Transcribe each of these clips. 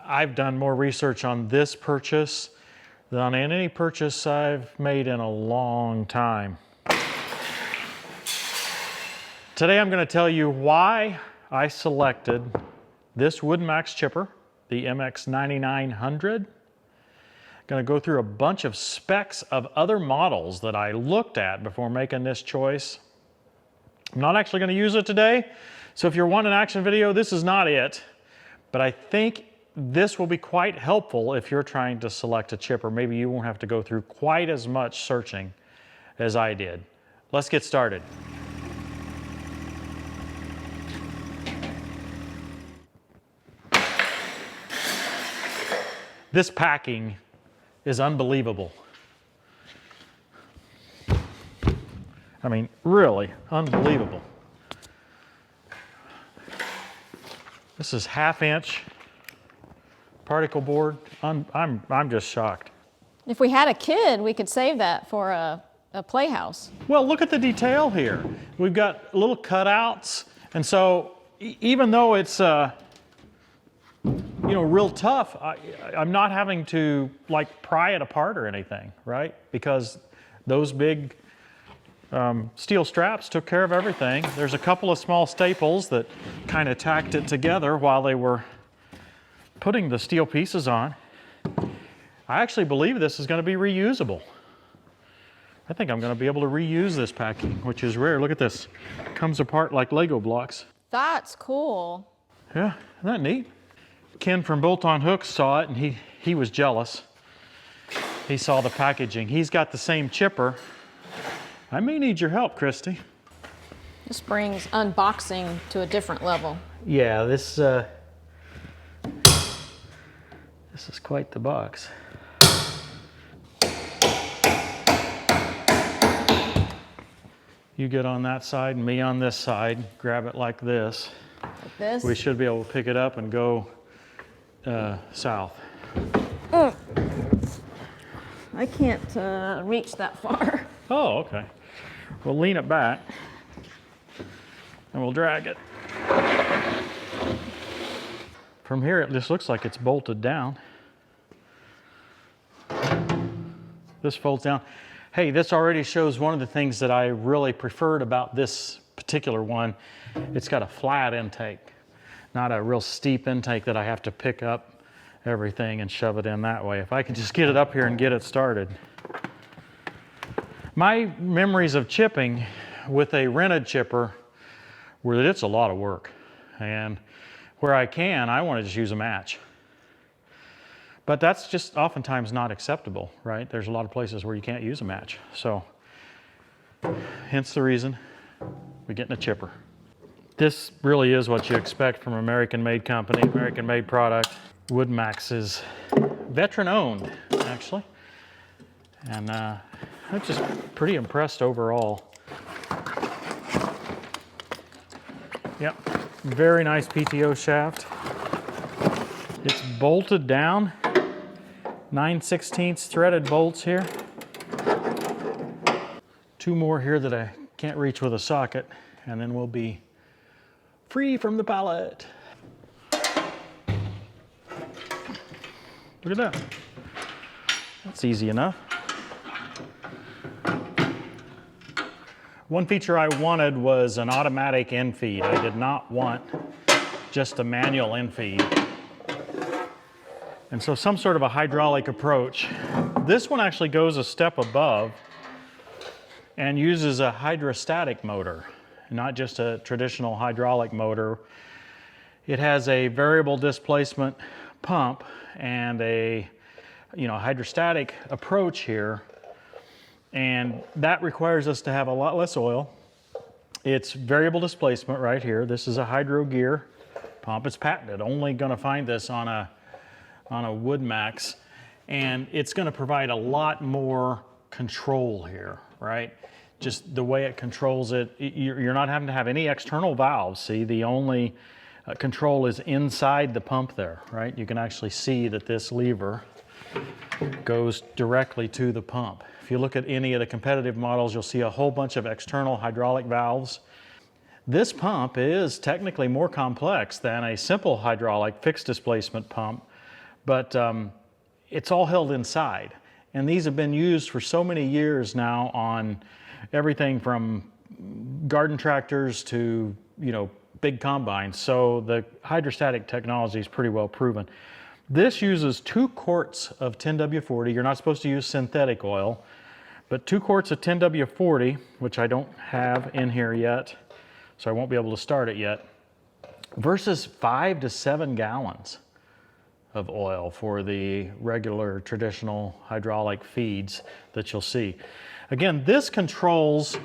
I've done more research on this purchase than on any purchase I've made in a long time. Today I'm going to tell you why I selected this WoodMaxx chipper, the MX9900. I'm going to go through a bunch of specs of other models that I looked at before making this choice. I'm not actually going to use it today, so if you're wanting an action video, this is not it. But I think this will be quite helpful if you're trying to select a chipper. Maybe you won't have to go through quite as much searching as I did. Let's get started. This packing is unbelievable. I mean, really unbelievable. This is 1/2 inch particle board. I'm just shocked. If we had a kid, we could save that for a playhouse. Well, look at the detail here. We've got little cutouts, and so even though it's real tough, I'm not having to like pry it apart or anything, right? Because those big steel straps took care of everything. There's a couple of small staples that kind of tacked it together while they were putting the steel pieces on. I actually believe this is going to be reusable. I think I'm going to be able to reuse this packing, which is rare. Look at this. It comes apart like Lego blocks. That's cool. Yeah, isn't that neat? Ken from Bolt on Hooks saw it and he was jealous. He saw the packaging. He's got the same chipper. I may need your help, Christy. This brings unboxing to a different level. Yeah, this is quite the box. You get on that side and me on this side. Grab it like this. Like this? We should be able to pick it up and go south. I can't reach that far. Oh, okay. We'll lean it back and we'll drag it. From here, it just looks like it's bolted down. This folds down. Hey, this already shows one of the things that I really preferred about this particular one. It's got a flat intake, not a real steep intake that I have to pick up everything and shove it in that way. If I can just get it up here and get it started. My memories of chipping with a rented chipper were that it's a lot of work. And where I can, I want to just use a match. But that's just oftentimes not acceptable, right? There's a lot of places where you can't use a match. So, hence the reason we're getting a chipper. This really is what you expect from an American-made company, American-made product. WoodMaxx is veteran-owned, actually. And I'm just pretty impressed overall. Yep, very nice PTO shaft. It's bolted down. 9/16 threaded bolts here. 2 more here that I can't reach with a socket, and then we'll be free from the pallet. Look at that. That's easy enough. One feature I wanted was an automatic infeed. I did not want just a manual infeed. And so some sort of a hydraulic approach. This one actually goes a step above and uses a hydrostatic motor, not just a traditional hydraulic motor. It has a variable displacement pump and a hydrostatic approach here. And that requires us to have a lot less oil. It's variable displacement right here. This is a hydro gear pump. It's patented. Only going to find this on a WoodMaxx, and it's going to provide a lot more control here, right? Just the way it controls it. You're not having to have any external valves. See, the only control is inside the pump there, right? You can actually see that this lever goes directly to the pump. If you look at any of the competitive models, you'll see a whole bunch of external hydraulic valves. This pump is technically more complex than a simple hydraulic fixed displacement pump, but it's all held inside. And these have been used for so many years now on everything from garden tractors to, big combines. So the hydrostatic technology is pretty well proven. This uses 2 quarts of 10W40. You're not supposed to use synthetic oil, but 2 quarts of 10W40, which I don't have in here yet, so I won't be able to start it yet, versus 5 to 7 gallons of oil for the regular traditional hydraulic feeds that you'll see. Again, this controls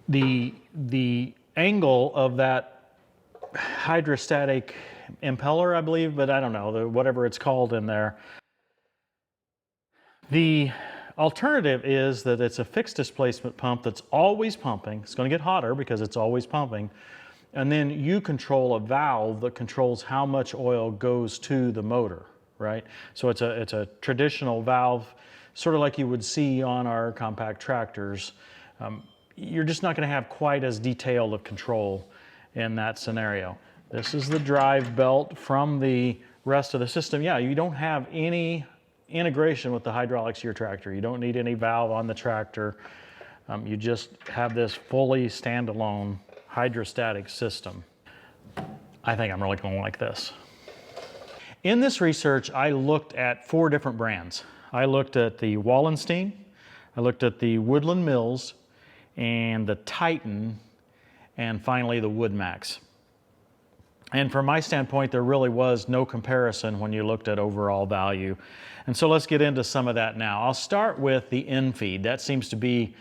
the angle of that hydrostatic impeller, I believe, but I don't know, whatever it's called in there. The alternative is that it's a fixed displacement pump that's always pumping. It's going to get hotter because it's always pumping. And then you control a valve that controls how much oil goes to the motor, right? So it's a traditional valve, sort of like you would see on our compact tractors. You're just not going to have quite as detailed of control in that scenario. This is the drive belt from the rest of the system. Yeah, you don't have any integration with the hydraulics of your tractor. You don't need any valve on the tractor. You just have this fully standalone hydrostatic system. I think I'm really going to like this. In this research, I looked at 4 different brands. I looked at the Wallenstein, I looked at the Woodland Mills, and the Titan, and finally the WoodMaxx. And from my standpoint, there really was no comparison when you looked at overall value. And so let's get into some of that now. I'll start with the Infeed. That seems to be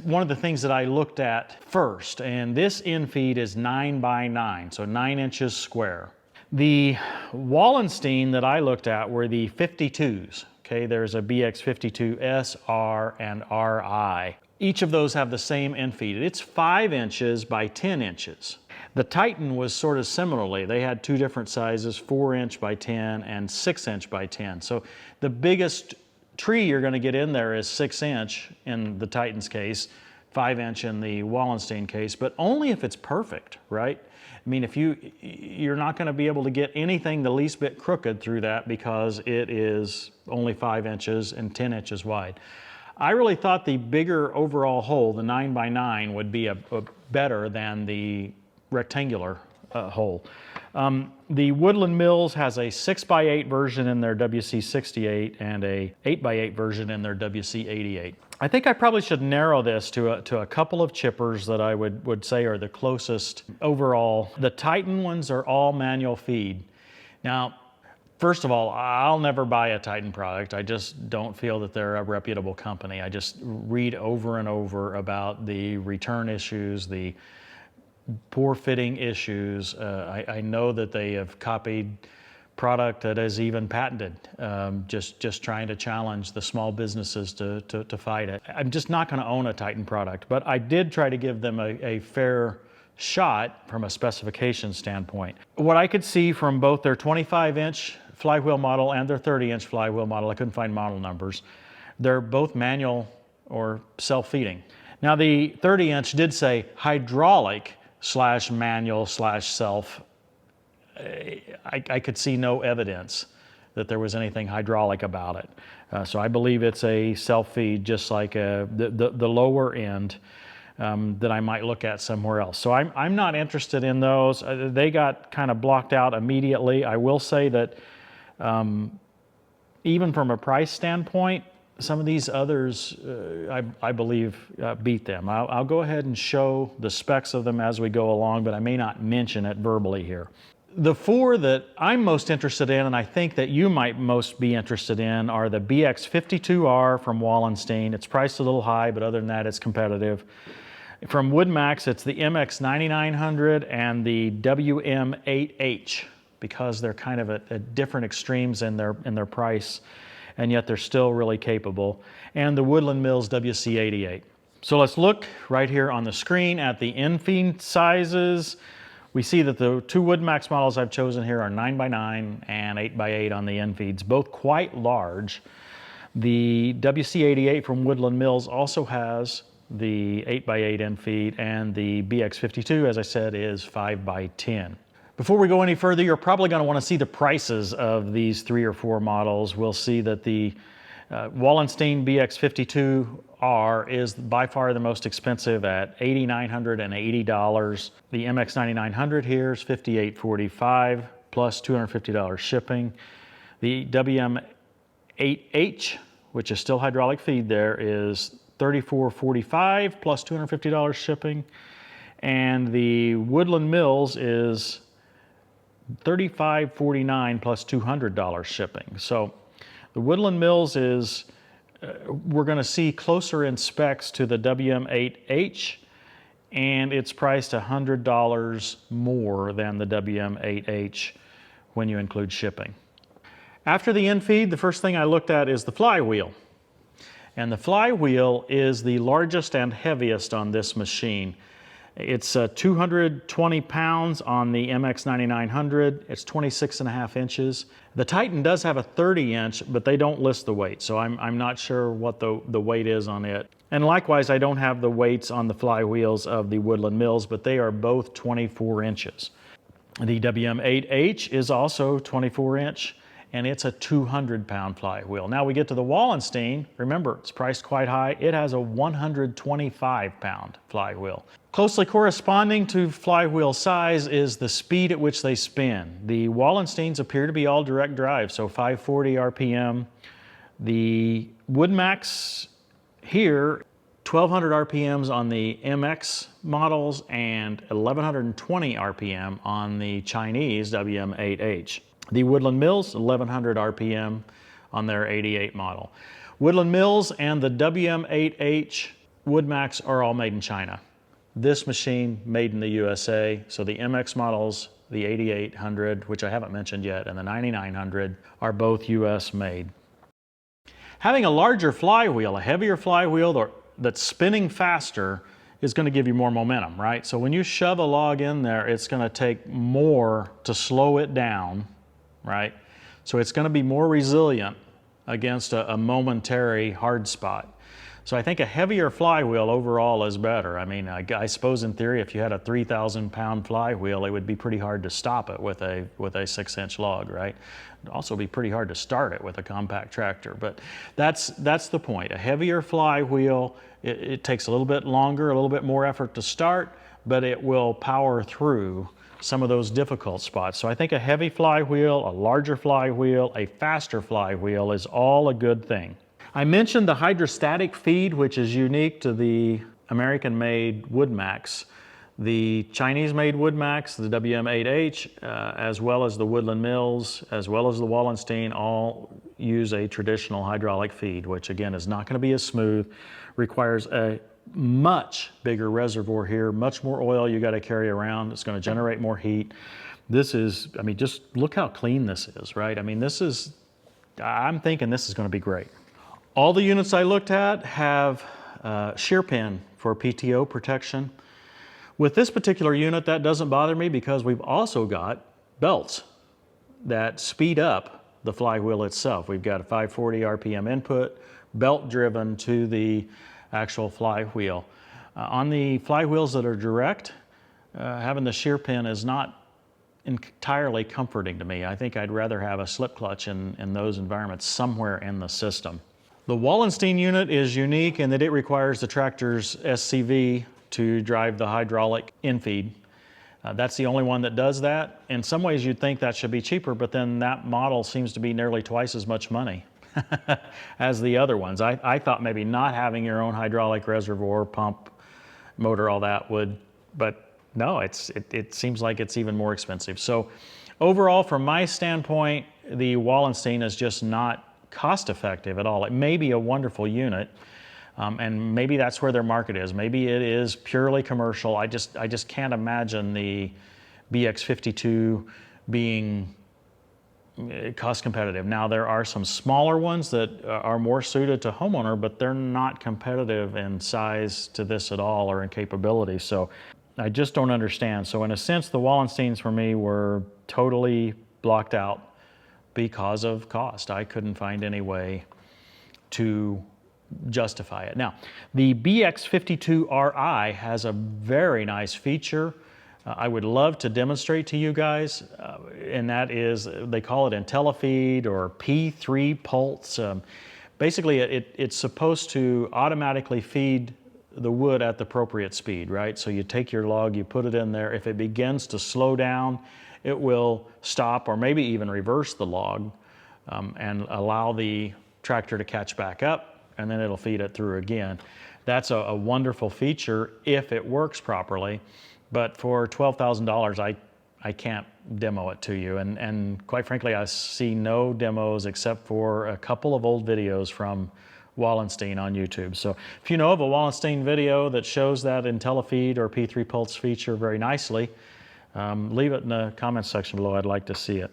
one of the things that I looked at first. And this Infeed is 9 by 9, so 9 inches square. The Wallenstein that I looked at were the 52s. Okay, there's a BX52S, R, and RI. Each of those have the same Infeed. It's 5 inches by 10 inches. The Titan was sort of similarly. They had 2 different sizes, 4 inch by 10 and 6 inch by 10. So the biggest tree you're going to get in there is 6 inch in the Titan's case, 5 inch in the Wallenstein case, but only if it's perfect, right? I mean, if you're not going to be able to get anything the least bit crooked through that because it is only 5 inches and 10 inches wide. I really thought the bigger overall hole, the 9 by 9, would be a better than the rectangular hole. The Woodland Mills has a 6 by 8 version in their WC68 and a 8 by 8 version in their WC88. I think I probably should narrow this to a couple of chippers that I would say are the closest overall. The Titan ones are all manual feed. Now, first of all, I'll never buy a Titan product. I just don't feel that they're a reputable company. I just read over and over about the return issues, the poor fitting issues. I know that they have copied product that is even patented, just trying to challenge the small businesses to fight it. I'm just not going to own a Titan product, but I did try to give them a fair shot from a specification standpoint. What I could see from both their 25-inch flywheel model and their 30-inch flywheel model, I couldn't find model numbers, they're both manual or self-feeding. Now the 30-inch did say hydraulic / manual / self. I could see no evidence that there was anything hydraulic about it. So I believe it's a self-feed, just like the lower end that I might look at somewhere else. So I'm not interested in those. They got kind of blocked out immediately. I will say that even from a price standpoint, some of these others, I believe, beat them. I'll go ahead and show the specs of them as we go along, but I may not mention it verbally here. The 4 that I'm most interested in, and I think that you might most be interested in, are the BX52R from Wallenstein. It's priced a little high, but other than that, it's competitive. From WoodMaxx, it's the MX9900 and the WM8H, because they're kind of at different extremes in their price, and yet they're still really capable. And the Woodland Mills WC88. So let's look right here on the screen at the Infeed sizes. We see that the 2 WoodMaxx models I've chosen here are 9 by 9 and 8 by 8 on the Infeeds, both quite large. The WC88 from Woodland Mills also has the 8 by 8 Infeed, and the BX52, as I said, is 5 by 10. Before we go any further, you're probably going to want to see the prices of these 3 or 4 models. We'll see that the Wallenstein BX52R is by far the most expensive at $8,980. The MX9900 here is $5,845 plus $250 shipping. The WM8H, which is still hydraulic feed there, is $3445 plus $250 shipping. And the Woodland Mills is $3549 plus $200 shipping. So the Woodland Mills is, we're going to see closer in specs to the WM8H, and it's priced $100 more than the WM8H when you include shipping. After the Infeed, the first thing I looked at is the flywheel. And the flywheel is the largest and heaviest on this machine. It's 220 pounds on the MX9900. It's 26.5 inches. The Titan does have a 30-inch, but they don't list the weight, so I'm not sure what the weight is on it. And likewise, I don't have the weights on the flywheels of the Woodland Mills, but they are both 24 inches. The WM8H is also 24-inch, and it's a 200-pound flywheel. Now we get to the Wallenstein. Remember, it's priced quite high. It has a 125-pound flywheel. Closely corresponding to flywheel size is the speed at which they spin. The Wallensteins appear to be all direct drive, so 540 RPM. The WoodMaxx here, 1200 RPMs on the MX models and 1120 RPM on the Chinese WM8H. The Woodland Mills, 1100 RPM on their 88 model. Woodland Mills and the WM8H WoodMaxx are all made in China. This machine made in the USA, so the MX models, the 8800, which I haven't mentioned yet, and the 9900 are both US made. Having a larger flywheel, a heavier flywheel that's spinning faster is going to give you more momentum, right? So when you shove a log in there, it's going to take more to slow it down, right? So it's going to be more resilient against a momentary hard spot. So I think a heavier flywheel overall is better. I mean, I suppose in theory, if you had a 3,000-pound flywheel, it would be pretty hard to stop it with a 6-inch log, right? It'd also be pretty hard to start it with a compact tractor. But that's the point. A heavier flywheel, it takes a little bit longer, a little bit more effort to start, but it will power through some of those difficult spots. So I think a heavy flywheel, a larger flywheel, a faster flywheel is all a good thing. I mentioned the hydrostatic feed, which is unique to the American-made WoodMaxx. The Chinese-made WoodMaxx, the WM8H, as well as the Woodland Mills, as well as the Wallenstein, all use a traditional hydraulic feed, which again is not going to be as smooth, requires a much bigger reservoir here, much more oil you got to carry around. It's going to generate more heat. This is, I mean, just look how clean this is, right? I mean, this is, I'm thinking this is going to be great. All the units I looked at have shear pin for PTO protection. With this particular unit, that doesn't bother me because we've also got belts that speed up the flywheel itself. We've got a 540 RPM input, belt driven to the actual flywheel. On the flywheels that are direct, having the shear pin is not entirely comforting to me. I think I'd rather have a slip clutch in those environments somewhere in the system. The Wallenstein unit is unique in that it requires the tractor's SCV to drive the hydraulic infeed. That's the only one that does that. In some ways you'd think that should be cheaper, but then that model seems to be nearly twice as much money as the other ones. I thought maybe not having your own hydraulic reservoir, pump, motor, all that would, but no, it seems like it's even more expensive. So overall, from my standpoint, the Wallenstein is just not cost effective at all. It may be a wonderful unit, and maybe that's where their market is. Maybe it is purely commercial. I just can't imagine the BX52 being cost competitive. Now there are some smaller ones that are more suited to homeowner, but they're not competitive in size to this at all or in capability. So I just don't understand. So in a sense, the Wallensteins for me were totally blocked out because of cost. I couldn't find any way to justify it. Now, the BX52RI has a very nice feature I would love to demonstrate to you guys, and that is, they call it IntelliFeed or P3 Pulse. Basically, it's supposed to automatically feed the wood at the appropriate speed, right? So you take your log, you put it in there. If it begins to slow down, it will stop or maybe even reverse the log and allow the tractor to catch back up, and then it'll feed it through again. That's a wonderful feature if it works properly. But for $12,000, I can't demo it to you. And quite frankly, I see no demos except for a couple of old videos from Wallenstein on YouTube. So if you know of a Wallenstein video that shows that IntelliFeed or P3 Pulse feature very nicely, leave it in the comments section below. I'd like to see it.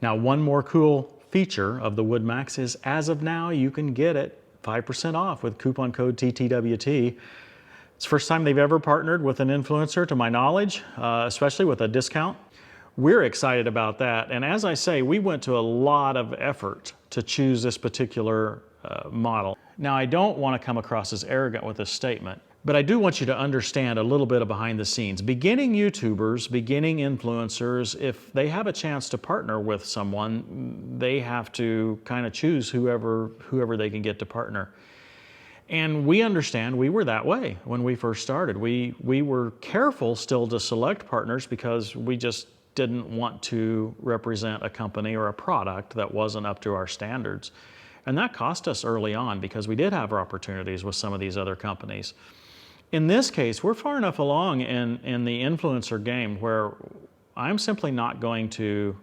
Now, one more cool feature of the WoodMaxx is, as of now, you can get it 5% off with coupon code TTWT. It's the first time they've ever partnered with an influencer, to my knowledge, especially with a discount. We're excited about that. And as I say, we went to a lot of effort to choose this particular model. Now, I don't want to come across as arrogant with this statement, but I do want you to understand a little bit of behind the scenes. Beginning YouTubers, beginning influencers, if they have a chance to partner with someone, they have to kind of choose whoever they can get to partner. And we understand we were that way when we first started. We were careful still to select partners because we just didn't want to represent a company or a product that wasn't up to our standards. And that cost us early on because we did have our opportunities with some of these other companies. In this case, we're far enough along in the influencer game where I'm simply not going to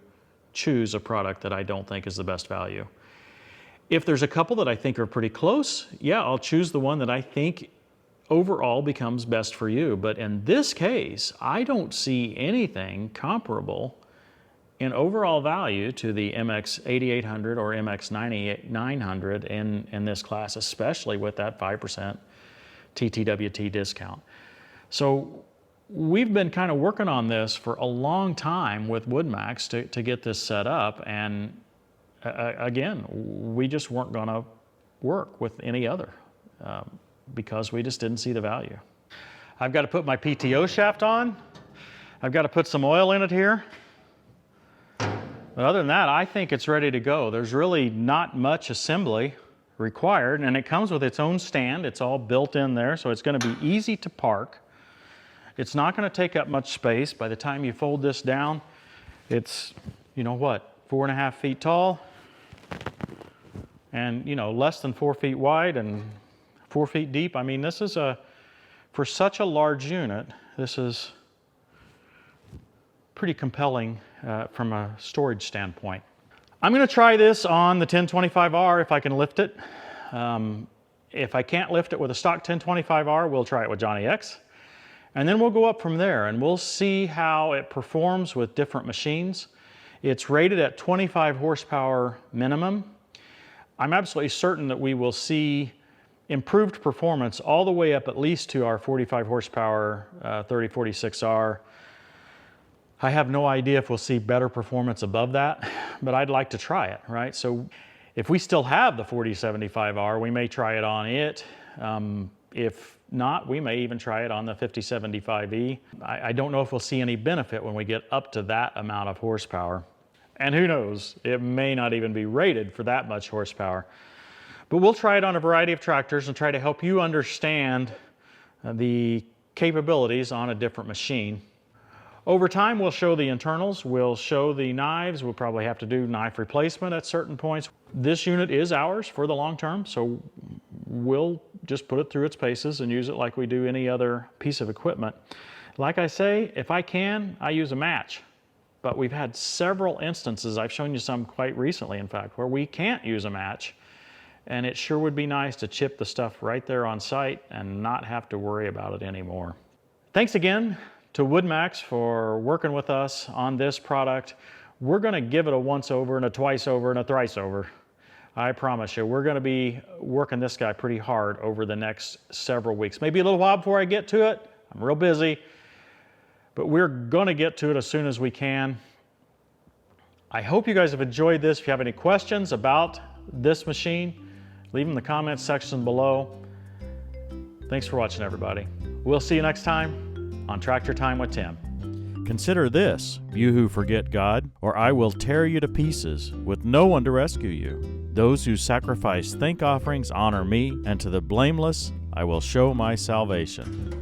choose a product that I don't think is the best value. If there's a couple that I think are pretty close, yeah, I'll choose the one that I think overall becomes best for you. But in this case, I don't see anything comparable in overall value to the MX 8800 or MX 9900 in this class, especially with that 5% TTWT discount. So we've been kind of working on this for a long time with WoodMaxx to get this set up, and again, we just weren't going to work with any other because we just didn't see the value. I've got to put my PTO shaft on. I've got to put some oil in it here. But other than that, I think it's ready to go. There's really not much assembly required, and it comes with its own stand. It's all built in there, so it's going to be easy to park. It's not going to take up much space. By the time you fold this down, it's, you know what, 4.5 feet tall, and less than 4 feet wide and 4 feet deep. I mean, this is for such a large unit, this is pretty compelling from a storage standpoint. I'm going to try this on the 1025R if I can lift it. If I can't lift it with a stock 1025R, we'll try it with Johnny X. And then we'll go up from there and we'll see how it performs with different machines. It's rated at 25 horsepower minimum. I'm absolutely certain that we will see improved performance all the way up at least to our 45 horsepower 3046R. I have no idea if we'll see better performance above that, but I'd like to try it, right? So if we still have the 4075R, we may try it on it. If not, we may even try it on the 5075E. I don't know if we'll see any benefit when we get up to that amount of horsepower. And who knows, it may not even be rated for that much horsepower. But we'll try it on a variety of tractors and try to help you understand the capabilities on a different machine. Over time, we'll show the internals, we'll show the knives, we'll probably have to do knife replacement at certain points. This unit is ours for the long term, so we'll just put it through its paces and use it like we do any other piece of equipment. Like I say, if I can, I use a match. But we've had several instances, I've shown you some quite recently in fact, where we can't use a match. And it sure would be nice to chip the stuff right there on site and not have to worry about it anymore. Thanks again to WoodMaxx for working with us on this product. We're going to give it a once over and a twice over and a thrice over. I promise you, we're going to be working this guy pretty hard over the next several weeks. Maybe a little while before I get to it. I'm real busy. But we're going to get to it as soon as we can. I hope you guys have enjoyed this. If you have any questions about this machine, leave them in the comments section below. Thanks for watching, everybody. We'll see you next time on Tractor Time with Tim. Consider this, you who forget God, or I will tear you to pieces, with no one to rescue you. Those who sacrifice thank offerings honor me, and to the blameless I will show my salvation.